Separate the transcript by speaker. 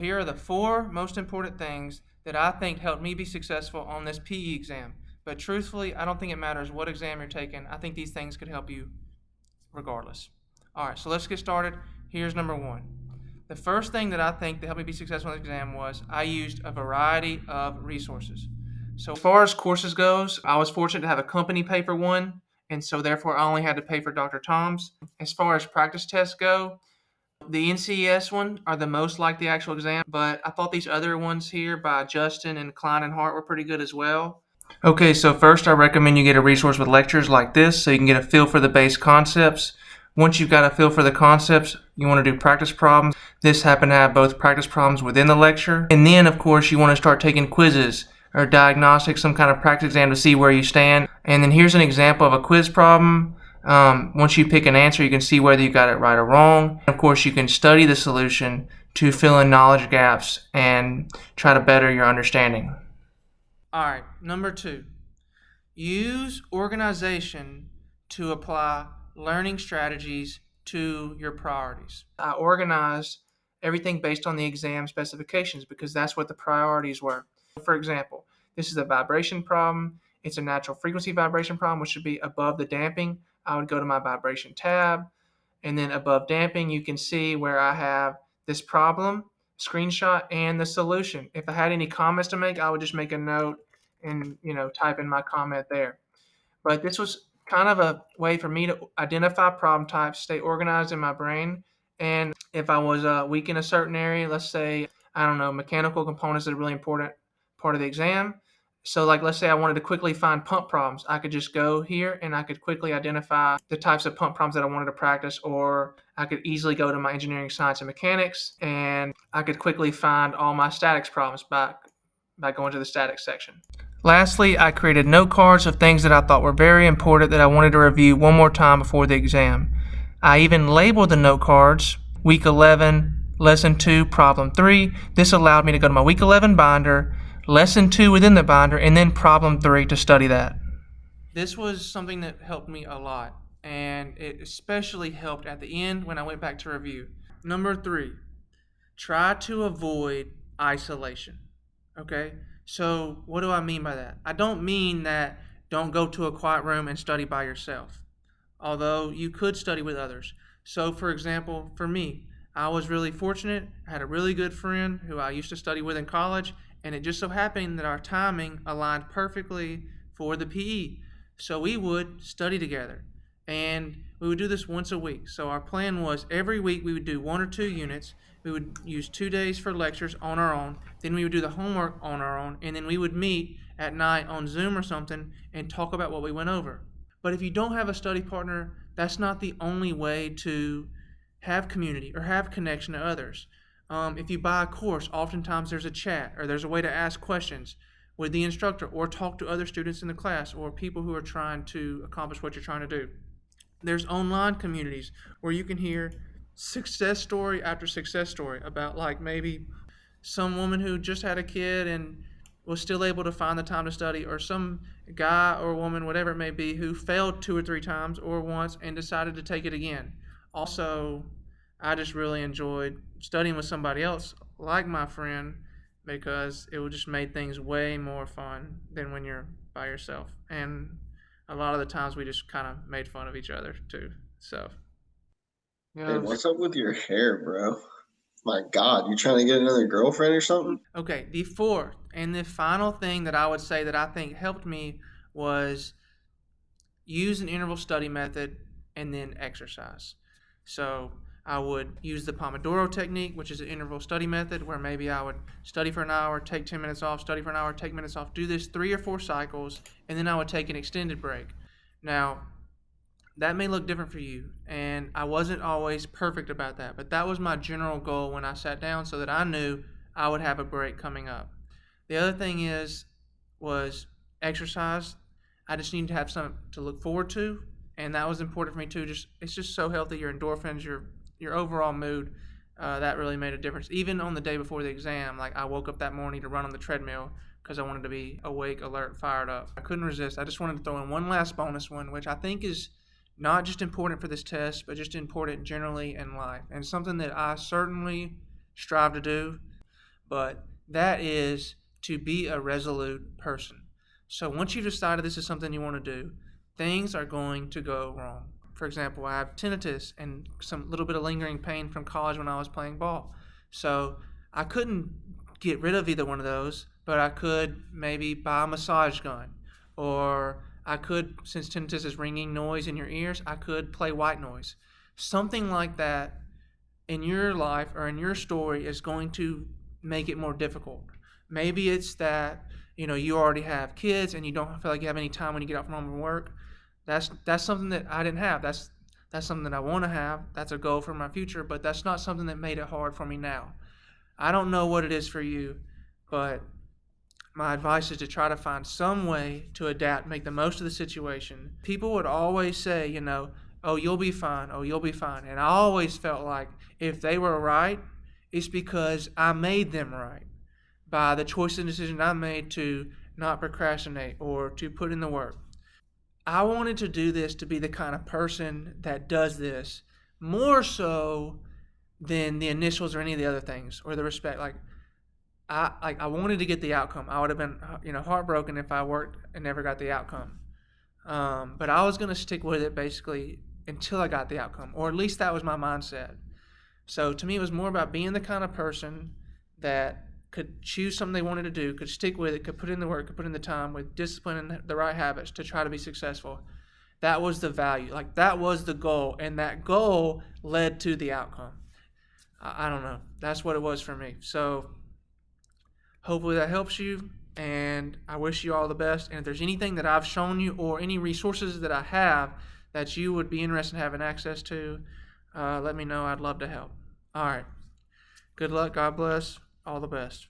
Speaker 1: Here are the 4 most important things that I think helped me be successful on this PE exam. But truthfully, I don't think it matters what exam you're taking. I think these things could help you regardless. All right, so let's get started. Here's number 1. The first thing that I think that helped me be successful in the exam was I used a variety of resources. So as far as courses goes, I was fortunate to have a company pay for one, and so therefore I only had to pay for Dr. Tom's. As far as practice tests go, the NCES one are the most like the actual exam, but I thought these other ones here by Justin and Klein and Hart were pretty good as well. Okay, so first I recommend you get a resource with lectures like this so you can get a feel for the base concepts. Once you've got a feel for the concepts, you want to do practice problems. This happened to have both practice problems within the lecture. And then, of course, you want to start taking quizzes or diagnostics, some kind of practice exam to see where you stand. And then here's an example of a quiz problem. Once you pick an answer, you can see whether you got it right or wrong. Of course, you can study the solution to fill in knowledge gaps and try to better your understanding. All right, number 2. Use organization to apply learning strategies to your priorities. I organized everything based on the exam specifications because that's what the priorities were. For example, this is a vibration problem. It's a natural frequency vibration problem, which should be above the damping. I would go to my vibration tab, and then above damping, you can see where I have this problem, screenshot, and the solution. If I had any comments to make, I would just make a note and type in my comment there. But this was kind of a way for me to identify problem types, stay organized in my brain, and if I was weak in a certain area, let's say, I don't know, mechanical components is a really important part of the exam. So like, let's say I wanted to quickly find pump problems. I could just go here and I could quickly identify the types of pump problems that I wanted to practice, or I could easily go to my engineering, science, and mechanics, and I could quickly find all my statics problems by going to the statics section. Lastly, I created note cards of things that I thought were very important that I wanted to review one more time before the exam. I even labeled the note cards Week 11, Lesson 2, Problem 3. This allowed me to go to my Week 11 binder, Lesson 2 within the binder, and then Problem 3 to study that. This was something that helped me a lot, and it especially helped at the end when I went back to review. Number 3, try to avoid isolation. Okay? So what do I mean by that? I don't mean that don't go to a quiet room and study by yourself, although you could study with others. So for example, for me, I was really fortunate. I had a really good friend who I used to study with in college, and it just so happened that our timing aligned perfectly for the PE. So we would study together, and we would do this once a week. So our plan was every week we would do 1 or 2 units. We would use 2 days for lectures on our own. Then we would do the homework on our own. And then we would meet at night on Zoom or something and talk about what we went over. But if you don't have a study partner, that's not the only way to have community or have connection to others. If you buy a course, oftentimes there's a chat or there's a way to ask questions with the instructor or talk to other students in the class or people who are trying to accomplish what you're trying to do. There's online communities where you can hear success story after success story about like maybe some woman who just had a kid and was still able to find the time to study, or some guy or woman, whatever it may be, who failed 2 or 3 times or once and decided to take it again. Also, I just really enjoyed studying with somebody else like my friend because it just made things way more fun than when you're by yourself. And a lot of the times we just kind of made fun of each other too. So
Speaker 2: Hey, what's up with your hair, bro? My God, you trying to get another girlfriend or something?
Speaker 1: Okay, the 4th and the final thing that I would say that I think helped me was use an interval study method and then exercise. So I would use the Pomodoro technique, which is an interval study method where maybe I would study for an hour, take 10 minutes off, study for an hour, take minutes off, do this 3 or 4 cycles, and then I would take an extended break. Now, that may look different for you, and I wasn't always perfect about that, but that was my general goal when I sat down so that I knew I would have a break coming up. The other thing was exercise. I just needed to have something to look forward to, and that was important for me too. It's just so healthy. Your endorphins, your overall mood, that really made a difference. Even on the day before the exam, like I woke up that morning to run on the treadmill because I wanted to be awake, alert, fired up. I couldn't resist. I just wanted to throw in one last bonus one, which I think is not just important for this test, but just important generally in life, and something that I certainly strive to do. but that is to be a resolute person. So once you've decided this is something you want to do, things are going to go wrong. For example, I have tinnitus and some little bit of lingering pain from college when I was playing ball. So I couldn't get rid of either one of those, but I could maybe buy a massage gun, or I could, since tinnitus is ringing noise in your ears, I could play white noise. Something like that in your life or in your story is going to make it more difficult. Maybe it's that you already have kids and you don't feel like you have any time when you get out from home and work. That's something that I didn't have. That's something that I want to have. That's a goal for my future, but that's not something that made it hard for me now. I don't know what it is for you, but my advice is to try to find some way to adapt, make the most of the situation. People would always say, oh, you'll be fine. Oh, you'll be fine. And I always felt like if they were right, it's because I made them right by the choice and decision I made to not procrastinate or to put in the work. I wanted to do this to be the kind of person that does this more so than the initials or any of the other things or the respect. I wanted to get the outcome. I would have been heartbroken if I worked and never got the outcome. But I was going to stick with it basically until I got the outcome, or at least that was my mindset. So to me, it was more about being the kind of person that could choose something they wanted to do, could stick with it, could put in the work, could put in the time with discipline and the right habits to try to be successful. That was the value. That was the goal, and that goal led to the outcome. I don't know. That's what it was for me. So hopefully that helps you, and I wish you all the best. And if there's anything that I've shown you or any resources that I have that you would be interested in having access to, let me know. I'd love to help. All right. Good luck. God bless. All the best.